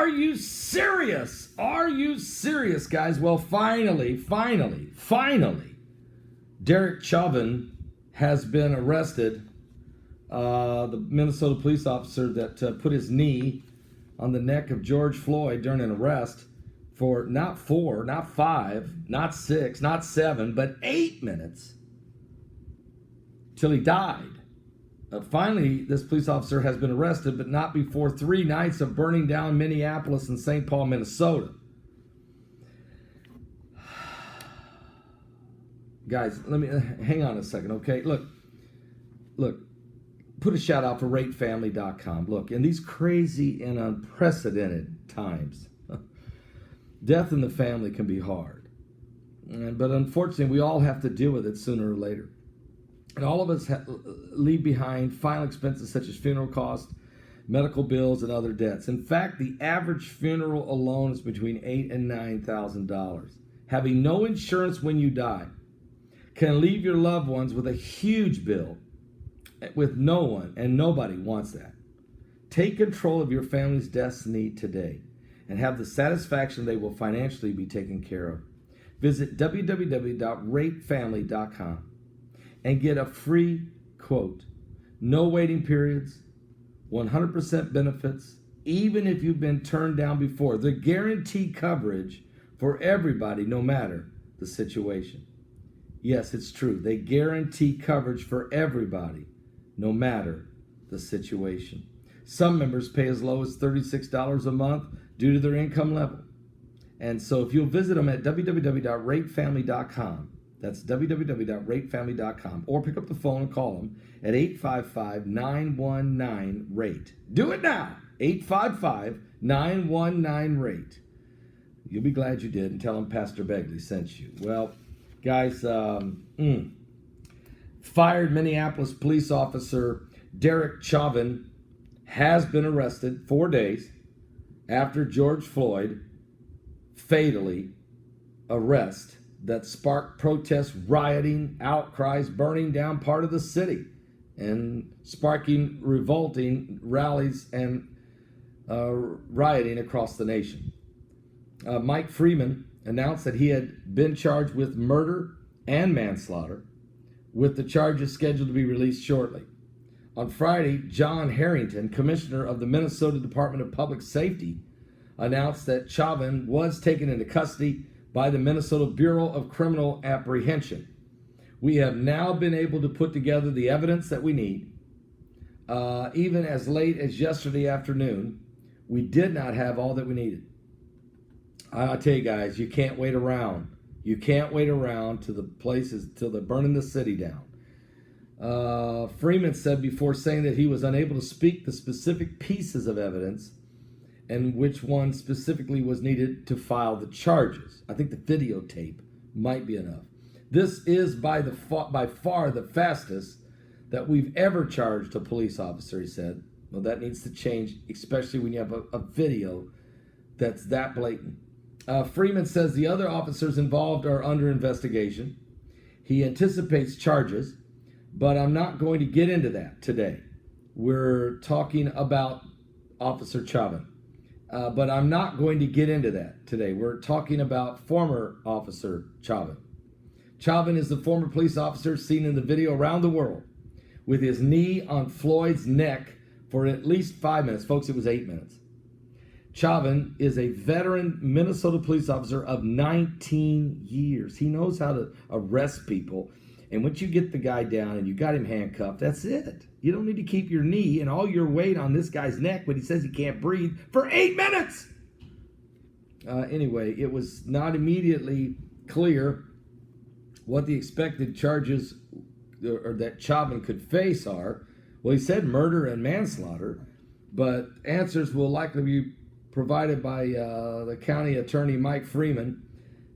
Are you serious? Are you serious, guys? Well, finally, Derek Chauvin has been arrested. The Minnesota police officer that put his knee on the neck of George Floyd during an arrest for not 4, not 5, not 6, not 7, but 8 minutes till he died. Finally, this police officer has been arrested, but not before 3 nights of burning down Minneapolis and St. Paul, Minnesota. Guys, let me hang on a second, okay? Look, put a shout out for ratefamily.com. Look, in these crazy and unprecedented times, death in the family can be hard. But unfortunately, we all have to deal with it sooner or later. And all of us leave behind final expenses such as funeral costs, medical bills, and other debts. In fact, the average funeral alone is between $8,000 and $9,000. Having no insurance when you die can leave your loved ones with a huge bill with no one, and nobody wants that. Take control of your family's destiny today and have the satisfaction they will financially be taken care of. Visit www.ratefamily.com and get a free quote. No waiting periods, 100% benefits, even if you've been turned down before. The guaranteed coverage for everybody, no matter the situation. Yes, it's true. They guarantee coverage for everybody, no matter the situation. Some members pay as low as $36 a month due to their income level. And so if you'll visit them at www.ratefamily.com, that's www.ratefamily.com, or pick up the phone and call them at 855-919-RATE. Do it now, 855-919-RATE. You'll be glad you did, and tell them Pastor Begley sent you. Well, guys, fired Minneapolis police officer Derek Chauvin has been arrested 4 days after George Floyd fatally arrest that sparked protests, rioting, outcries, burning down part of the city, and sparking revolting rallies and rioting across the nation. Mike Freeman announced that he had been charged with murder and manslaughter, with the charges scheduled to be released shortly. On Friday, John Harrington, commissioner of the Minnesota Department of Public Safety, announced that Chauvin was taken into custody by the Minnesota Bureau of Criminal Apprehension. We have now been able to put together the evidence that we need. Even as late as yesterday afternoon, we did not have all that we needed. I'll tell you guys, you can't wait around. You can't wait around to the places till they're burning the city down. Freeman said before saying that he was unable to speak the specific pieces of evidence and which one specifically was needed to file the charges. I think the videotape might be enough. This is by far the fastest that we've ever charged a police officer, he said. Well, that needs to change, especially when you have a video that's that blatant. Freeman says the other officers involved are under investigation. He anticipates charges, but I'm not going to get into that today. We're talking about Officer Chauvin. But I'm not going to get into that today. We're talking about former Officer Chauvin. Chauvin is the former police officer seen in the video around the world with his knee on Floyd's neck for at least 5 minutes. Folks, it was 8 minutes. Chauvin is a veteran Minnesota police officer of 19 years. He knows how to arrest people. And once you get the guy down and you got him handcuffed, that's it. You don't need to keep your knee and all your weight on this guy's neck when he says he can't breathe for 8 minutes. Anyway, it was not immediately clear what the expected charges or that Chauvin could face are. Well, he said murder and manslaughter, but answers will likely be provided by the county attorney Mike Freeman,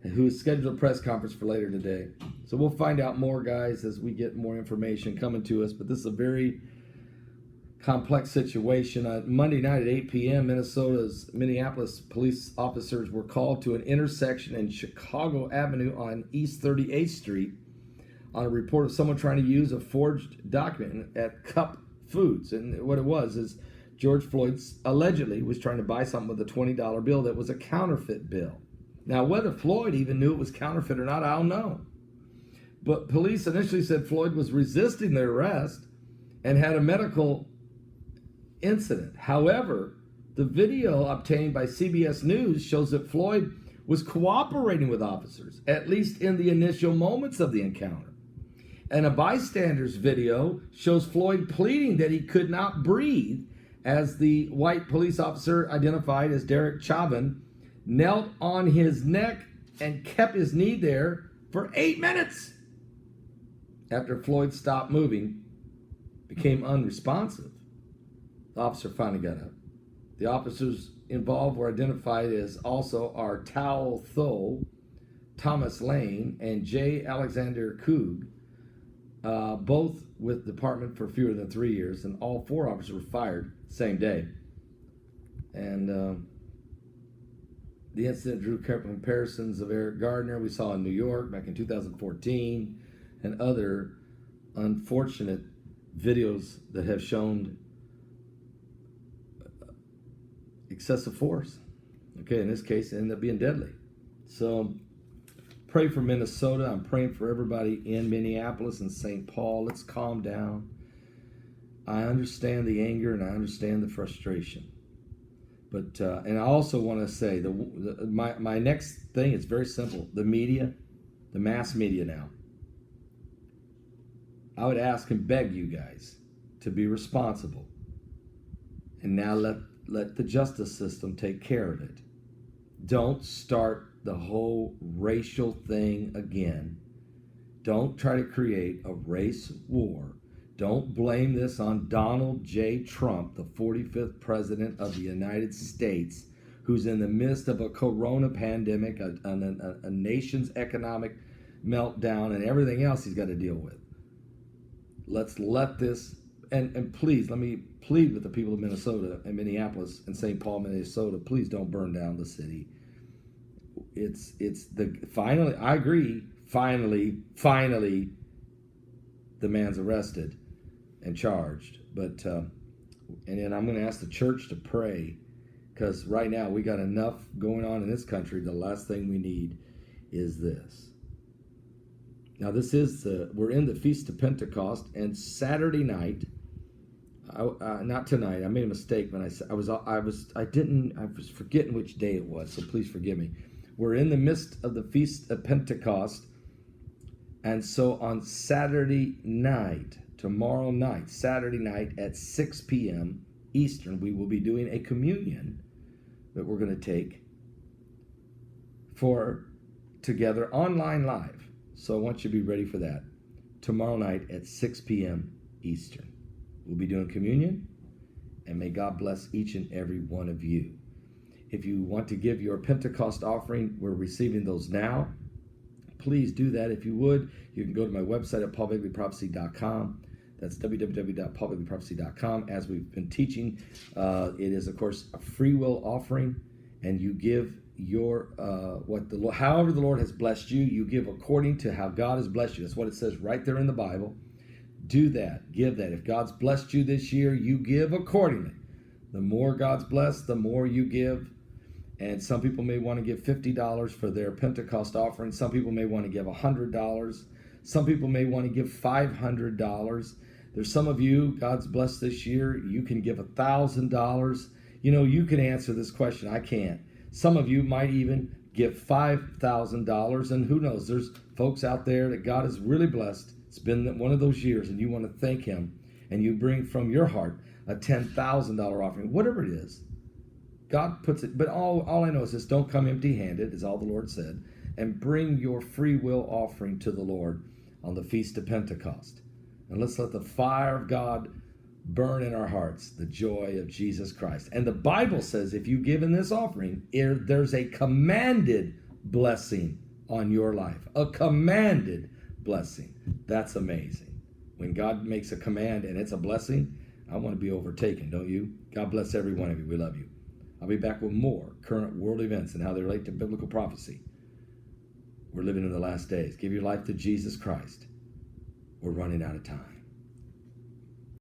who is scheduled a press conference for later today. So we'll find out more, guys, as we get more information coming to us. But this is a very complex situation. Monday night at 8 p.m., Minneapolis police officers were called to an intersection in Chicago Avenue on East 38th Street on a report of someone trying to use a forged document at Cup Foods. And what it was is George Floyd allegedly was trying to buy something with a $20 bill that was a counterfeit bill. Now, whether Floyd even knew it was counterfeit or not, I don't know. But police initially said Floyd was resisting their arrest and had a medical incident. However, the video obtained by CBS News shows that Floyd was cooperating with officers, at least in the initial moments of the encounter. And a bystander's video shows Floyd pleading that he could not breathe as the white police officer, identified as Derek Chauvin, knelt on his neck and kept his knee there for 8 minutes. After Floyd stopped moving, became unresponsive, the officer finally got up. The officers involved were identified as also are Tao Tho, Thomas Lane, and J. Alexander Koog, both with the department for fewer than 3 years, and all 4 officers were fired same day. And the incident drew comparisons of Eric Gardner we saw in New York back in 2014 and other unfortunate videos that have shown excessive force. Okay, in this case, it ended up being deadly. So pray for Minnesota. I'm praying for everybody in Minneapolis and St. Paul. Let's calm down. I understand the anger and I understand the frustration. But and I also want to say my next thing is very simple. The media, the mass media now. I would ask and beg you guys to be responsible. And now let the justice system take care of it. Don't start the whole racial thing again. Don't try to create a race war. Don't blame this on Donald J. Trump, the 45th president of the United States, who's in the midst of a corona pandemic, a nation's economic meltdown, and everything else he's got to deal with. Let's let this, and please, let me plead with the people of Minnesota and Minneapolis and St. Paul, Minnesota, please don't burn down the city. Finally, I agree, finally, the man's arrested and charged. But, and then I'm going to ask the church to pray, because right now we got enough going on in this country. The last thing we need is this. Now this is we're in the Feast of Pentecost, and Saturday night, not tonight. I made a mistake when I was forgetting which day it was. So please forgive me. We're in the midst of the Feast of Pentecost, and so on Saturday night, tomorrow night, Saturday night at 6 p.m. Eastern, we will be doing a communion that we're going to take together online live. So I want you to be ready for that. Tomorrow night at 6 p.m. Eastern. We'll be doing communion, and may God bless each and every one of you. If you want to give your Pentecost offering, we're receiving those now. Please do that. If you would, you can go to my website at paulbegleyprophecy.com. That's www.paulbegleyprophecy.com. As we've been teaching, it is, of course, a free will offering, and you give your however the Lord has blessed you, you give according to how God has blessed you. That's what it says right there in the Bible. Do that. Give that. If God's blessed you this year, you give accordingly. The more God's blessed, the more you give. And some people may want to give $50 for their Pentecost offering. Some people may want to give $100. Some people may want to give $500. There's some of you, God's blessed this year, you can give $1,000. You know, you can answer this question. I can't. Some of you might even give $5,000, and who knows, there's folks out there that God has really blessed. It's been one of those years, and you want to thank Him, and you bring from your heart a $10,000 offering, whatever it is. God puts it, but all I know is this: don't come empty-handed, is all the Lord said, and bring your free will offering to the Lord on the Feast of Pentecost. And let's let the fire of God burn in our hearts, the joy of Jesus Christ. And the Bible says if you give in this offering, there's a commanded blessing on your life. A commanded blessing. That's amazing. When God makes a command and it's a blessing, I want to be overtaken, don't you? God bless every one of you. We love you. I'll be back with more current world events and how they relate to biblical prophecy. We're living in the last days. Give your life to Jesus Christ. We're running out of time.